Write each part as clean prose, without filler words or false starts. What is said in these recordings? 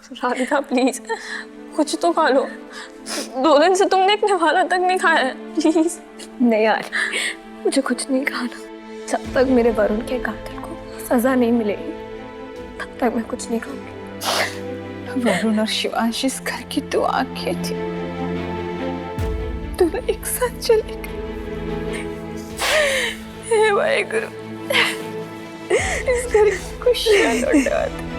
Radhika please कुछ तो खा लो। 2 दिन से तुमने एक निवाला तक नहीं खाया है, प्लीज। नहीं यार, मुझे कुछ नहीं खाना। जब तक मेरे वरुण के कातिल को सजा नहीं मिलेगी तब तक मैं कुछ नहीं खाऊंगी। वरुण और शिवांश इस घर की 2 आंखें थी, दोनों एक साथ चले गए। हे वाहेगुरु, इस घर की खुशियां लौटा दे।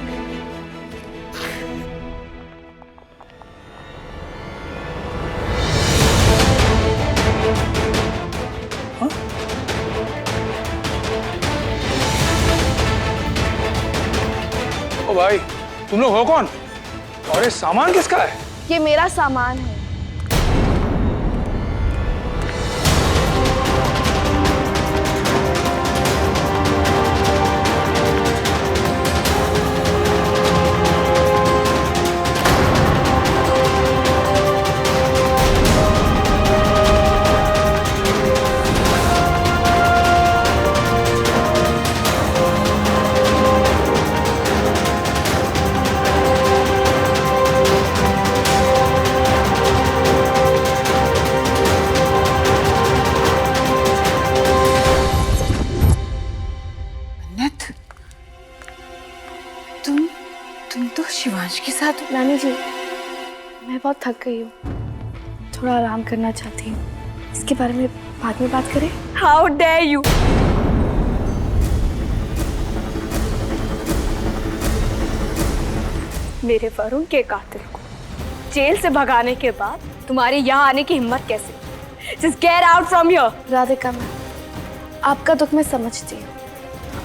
ओ भाई, तुम लोग हो कौन? और ये सामान किसका है? ये मेरा सामान है। तुम तो शिवांश के साथ। नानी जी, मैं बहुत थक गई हूँ, थोड़ा आराम करना चाहती हूँ। इसके बारे में बाद में बात करें। How dare you! मेरे वरुण के कातिल को जेल से भगाने के बाद तुम्हारी यहाँ आने की हिम्मत कैसे? Just get out from here! Radhika ma'am, आपका दुख मैं समझती हूँ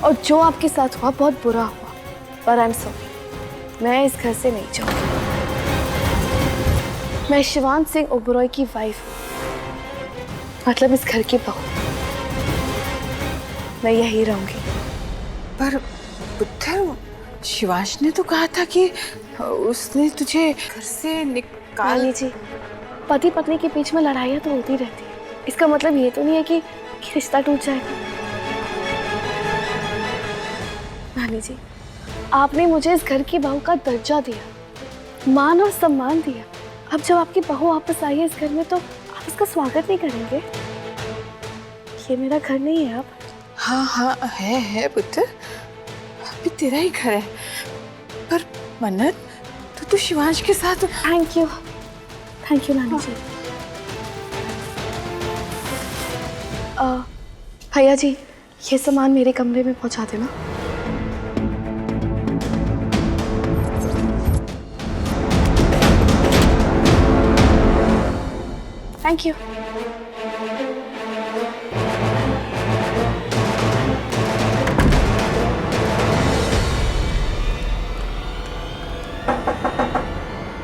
और जो आपके साथ हुआ बहुत बुरा हुआ, पर आई एम सॉरी, मैं इस घर से नहीं जाऊंगी। मैं शिवांश सिंह ओबरॉय की वाइफ हूँ, मतलब इस घर की बहू। मैं यही रहूंगी। पर पुत्र, शिवांश ने तो कहा था कि उसने तुझे घर से निकाल। नानी जी, पति पत्नी के बीच में लड़ाइयाँ तो होती रहती है, इसका मतलब ये तो नहीं है कि रिश्ता टूट जाएगा। नानी जी, आपने मुझे इस घर की बहू का दर्जा दिया, मान और सम्मान दिया। अब जब आपकी बहू वापस आई है इस घर में तो आप इसका स्वागत नहीं करेंगे? ये मेरा घर नहीं है अब। हाँ हाँ, है पुत्र, अभी तेरा ही घर है। पर मन्नत, तो शिवांश के साथ। थैंक यू नानी जी। भैया जी, ये सामान मेरे कमरे में पहुंचा देना। Thank you.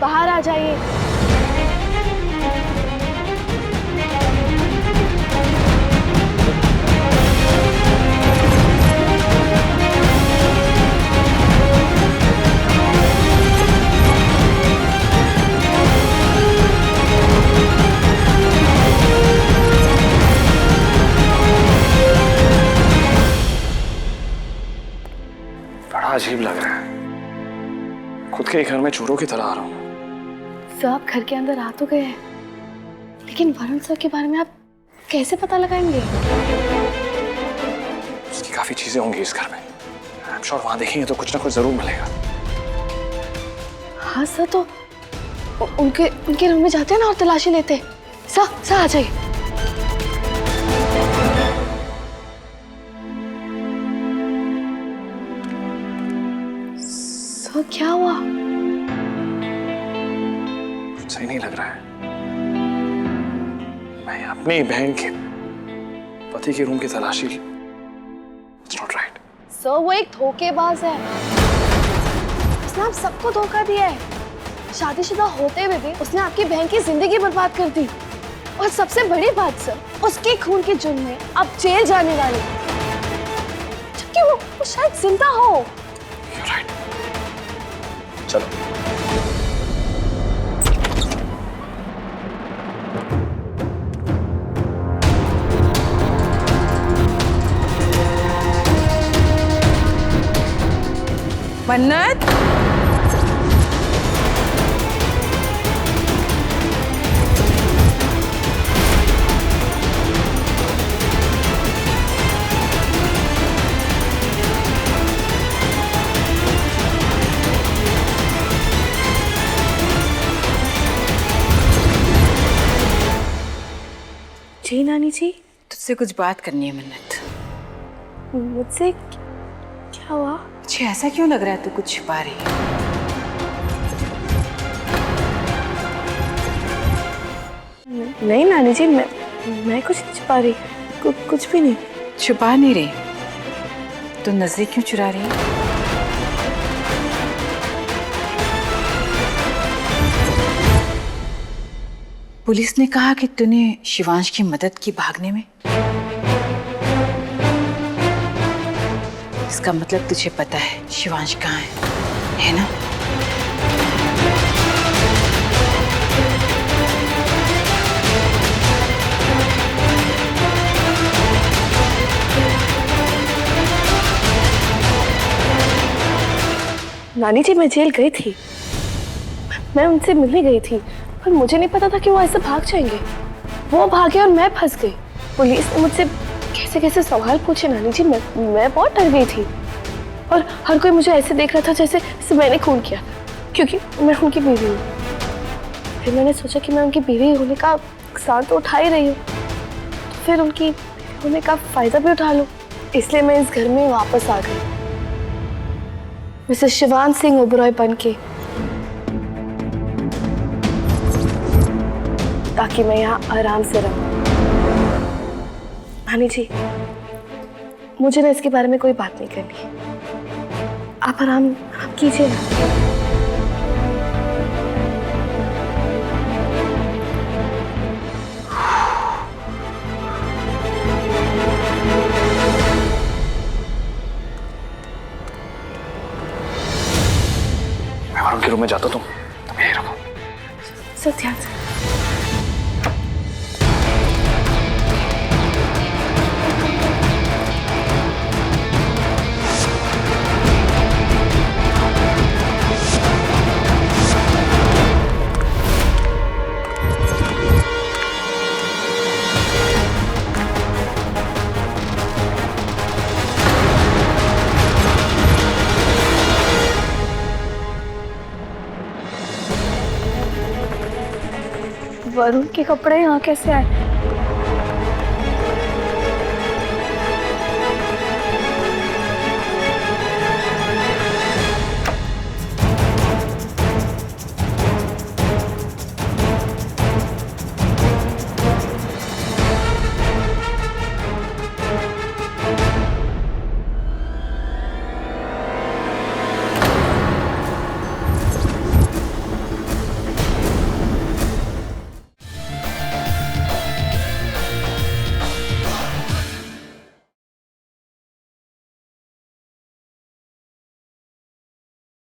बाहर आ जाइए। अजीब लग रहा है, खुद के घर में चोरों की तरह आ रहा हूँ। सर, आप घर के अंदर आ तो गए हैं, लेकिन वरुण सर के बारे में आप कैसे पता लगाएंगे? उसकी काफी चीजें होंगी इस घर में। आई एम श्योर वहां देखेंगे तो कुछ ना कुछ जरूर मिलेगा। हाँ सर, तो उनके रूम में जाते हैं ना और तलाशी लेते हैं। सर आ जाइए। सर, क्या हुआ? सही नहीं लग रहा है। मैं अपनी बहन के पति के रूम की तलाशी। It's not right. सर, वो एक धोखेबाज है। उसने आप सबको धोखा दिया है। शादीशुदा होते हुए भी उसने आपकी बहन की जिंदगी बर्बाद कर दी। और सबसे बड़ी बात सर, उसके खून के जुर्म में आप जेल जाने वाले, जबकि वो शायद जिंदा हो। You're right. चलो। मन्नत, जी नानी जी, तुझसे कुछ बात करनी है मन्नत। मुझसे क्या हुआ? मुझे ऐसा क्यों लग रहा है तू कुछ छिपा रही है? नहीं नानी जी, मैं कुछ नहीं छुपा रही, कुछ भी नहीं। छुपा नहीं रही तो नजरें क्यों चुरा रही है? पुलिस ने कहा कि तूने शिवांश की मदद की भागने में। इसका मतलब तुझे पता है शिवांश कहाँ है ना? नानी जी, मैं जेल गई थी, मैं उनसे मिलने गई थी, पर मुझे नहीं पता था कि वो ऐसे भाग जाएंगे। वो भागे और मैं फंस गई। पुलिस ने मुझसे कैसे कैसे सवाल पूछे नानी जी, मैं बहुत डर गई थी। और हर कोई मुझे ऐसे देख रहा था जैसे मैंने खून किया, क्योंकि मैं उनकी बीवी हूँ। फिर मैंने सोचा कि मैं उनकी बीवी होने का नुकसान तो उठा ही रही हूँ, तो फिर उनकी बीवी होने का फायदा भी उठा लूँ। इसलिए मैं इस घर में वापस आ गई, मिसेस शिवांश सिंह ओबरॉय बनके, ताकि मैं यहाँ आराम से रहूं। नानी जी, मुझे ना इसके बारे में कोई बात नहीं करनी, आप आराम कीजिए ना। मैं वरुण के रूम में जाता, तुम यही रखो। सर ध्यान से। वरुण के कपड़े यहाँ कैसे आए?